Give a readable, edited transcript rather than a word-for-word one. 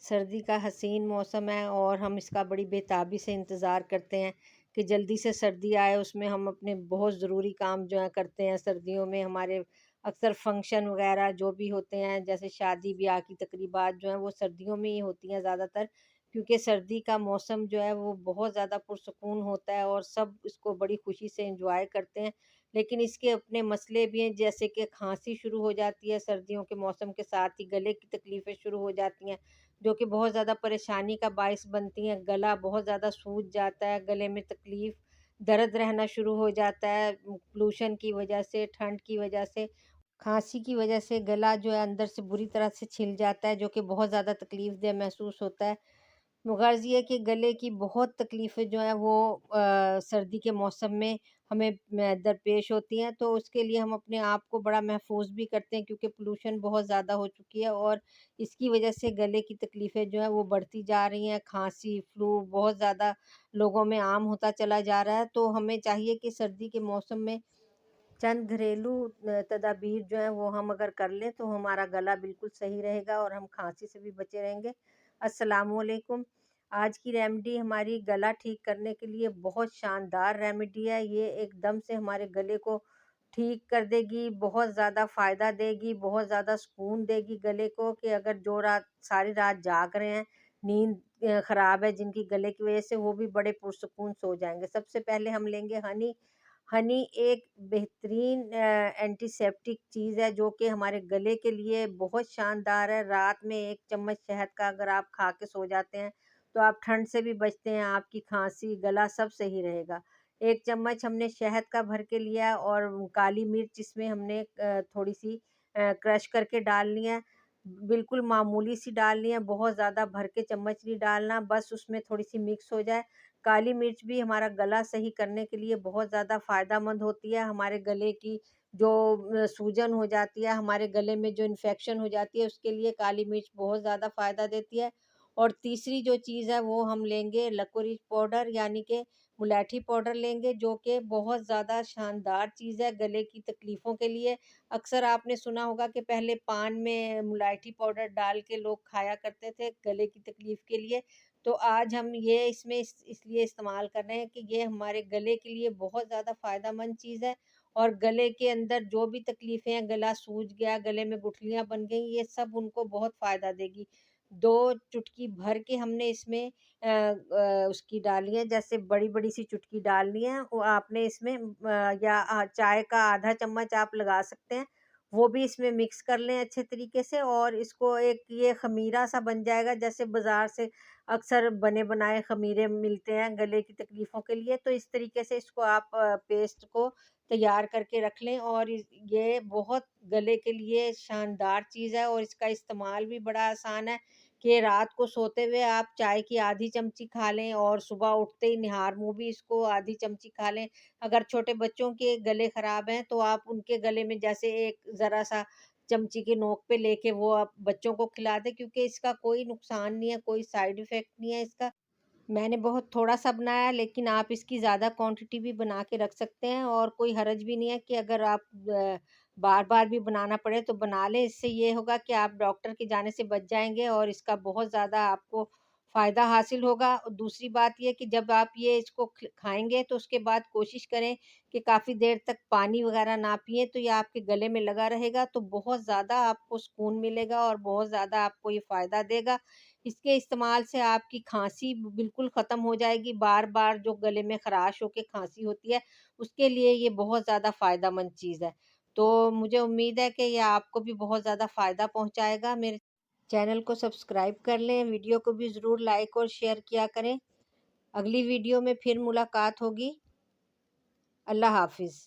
सर्दी का हसीन मौसम है और हम इसका बड़ी बेताबी से इंतज़ार करते हैं कि जल्दी से सर्दी आए। उसमें हम अपने बहुत ज़रूरी काम जो है करते हैं। सर्दियों में हमारे अक्सर फंक्शन वगैरह जो भी होते हैं, जैसे शादी ब्याह की तकरीबात जो हैं वो सर्दियों में ही होती हैं ज़्यादातर, क्योंकि सर्दी का मौसम जो है वो बहुत ज़्यादा पुरसकून होता है और सब इसको बड़ी खुशी से एंजॉय करते हैं। लेकिन इसके अपने मसले भी हैं, जैसे कि खांसी शुरू हो जाती है सर्दियों के मौसम के साथ ही, गले की तकलीफ़ें शुरू हो जाती हैं, जो कि बहुत ज़्यादा परेशानी का बाइस बनती हैं। गला बहुत ज़्यादा सूज जाता है, गले में तकलीफ़, दर्द रहना शुरू हो जाता है पोल्यूशन की वजह से, ठंड की वजह से, खाँसी की वजह से गला जो है अंदर से बुरी तरह से छिल जाता है, जो कि बहुत ज़्यादा तकलीफ़देह महसूस होता है। गर्ज़ ये है कि गले की बहुत तकलीफ़ें जो हैं वो सर्दी के मौसम में हमें दरपेश होती हैं, तो उसके लिए हम अपने आप को बड़ा महफ़ूज़ भी करते हैं, क्योंकि पोल्यूशन बहुत ज़्यादा हो चुकी है और इसकी वजह से गले की तकलीफ़ें जो हैं वो बढ़ती जा रही हैं। खाँसी, फ्लू बहुत ज़्यादा लोगों में आम होता चला जा रहा है, तो हमें चाहिए कि सर्दी के मौसम में चंद घरेलू तदाबीर जो हैं वो हम अगर कर लें तो हमारा गला बिल्कुल सही रहेगा और हम खांसी से भी बचे रहेंगे। अस्सलामुअलैकुम। आज की रेमेडी हमारी गला ठीक करने के लिए बहुत शानदार रेमेडी है। ये एकदम से हमारे गले को ठीक कर देगी, बहुत ज़्यादा फ़ायदा देगी, बहुत ज़्यादा सुकून देगी गले को, कि अगर जो रात सारी रात जाग रहे हैं, नींद ख़राब है जिनकी गले की वज़ह से, वो भी बड़े पुरसुकून सो जाएँगे। सबसे पहले हम लेंगे हनी। हनी एक बेहतरीन एंटीसेप्टिक चीज़ है, जो कि हमारे गले के लिए बहुत शानदार है। रात में 1 चम्मच शहद का अगर आप खा के सो जाते हैं, तो आप ठंड से भी बचते हैं, आपकी खाँसी, गला सब सही रहेगा। 1 चम्मच हमने शहद का भर के लिया और काली मिर्च इसमें हमने थोड़ी-सी क्रश करके डालनी है। बिल्कुल मामूली सी डालनी है, बहुत ज़्यादा भर के चम्मच नहीं डालना, बस उसमें थोड़ी-सी मिक्स हो जाए। काली मिर्च भी हमारा गला सही करने के लिए बहुत ज़्यादा फ़ायदेमंद होती है। हमारे गले की जो सूजन हो जाती है, हमारे गले में जो इन्फेक्शन हो जाती है, उसके लिए काली मिर्च बहुत ज़्यादा फ़ायदा देती है। और तीसरी जो चीज़ है वो हम लेंगे लिकोरिस पाउडर, यानी कि मुलैठी पाउडर लेंगे, जो कि बहुत ज़्यादा शानदार चीज़ है गले की तकलीफ़ों के लिए। अक्सर आपने सुना होगा कि पहले पान में मुलैठी पाउडर डाल के लोग खाया करते थे गले की तकलीफ़ के लिए। तो आज हम ये इसमें इसलिए इस्तेमाल कर रहे हैं कि ये हमारे गले के लिए बहुत ज़्यादा फ़ायदेमंद चीज़ है, और गले के अंदर जो भी तकलीफ़ें हैं, गला सूज गया, गले में गुठलियाँ बन गई, ये सब उनको बहुत फ़ायदा देगी। 2 चुटकी भर के हमने इसमें उसकी डाली है, जैसे बड़ी-बड़ी सी चुटकी डालनी है, वो आपने इसमें या चाय का आधा चम्मच आप लगा सकते हैं, वो भी इसमें मिक्स कर लें अच्छे तरीके से, और इसको एक ये ख़मीरा सा बन जाएगा, जैसे बाज़ार से अक्सर बने बनाए ख़मीरे मिलते हैं गले की तकलीफ़ों के लिए। तो इस तरीके से इसको आप पेस्ट को तैयार करके रख लें, और ये बहुत गले के लिए शानदार चीज़ है और इसका इस्तेमाल भी बड़ा आसान है, कि रात को सोते हुए आप चाय की आधी चमची खा लें और सुबह उठते ही निहार मुँह भी इसको आधी चमची खा लें। अगर छोटे बच्चों के गले ख़राब हैं, तो आप उनके गले में जैसे एक ज़रा-सा चमची की नोक पे लेके वो आप बच्चों को खिला दें, क्योंकि इसका कोई नुकसान नहीं है, कोई साइड इफ़ेक्ट नहीं है इसका। मैंने बहुत थोड़ा-सा बनाया, लेकिन आप इसकी ज़्यादा क्वांटिटी भी बना के रख सकते हैं, और कोई हर्ज भी नहीं है कि अगर आप बार-बार भी बनाना पड़े तो बना लें। इससे ये होगा कि आप डॉक्टर के जाने से बच जाएँगे और इसका बहुत ज़्यादा आपको फ़ायदा हासिल होगा। और दूसरी बात ये कि जब आप ये इसको खाएँगे तो उसके बाद कोशिश करें कि काफ़ी देर तक पानी वग़ैरह ना पिएँ, तो ये आपके गले में लगा रहेगा, तो बहुत ज़्यादा आपको सुकून मिलेगा और बहुत ज़्यादा आपको ये फ़ायदा देगा। इसके इस्तेमाल से आपकी खाँसी बिल्कुल ख़त्म हो जाएगी, बार-बार जो गले में ख़राश होके खाँसी होती है, उसके लिए ये बहुत ज़्यादा फ़ायदेमंद चीज़ है। तो मुझे उम्मीद है कि ये आपको भी बहुत ज़्यादा फ़ायदा पहुँचाएगा। मेरे चैनल को सब्सक्राइब कर लें, वीडियो को भी ज़रूर लाइक और शेयर किया करें। अगली वीडियो में फिर मुलाकात होगी। अल्लाह हाफ़िज़।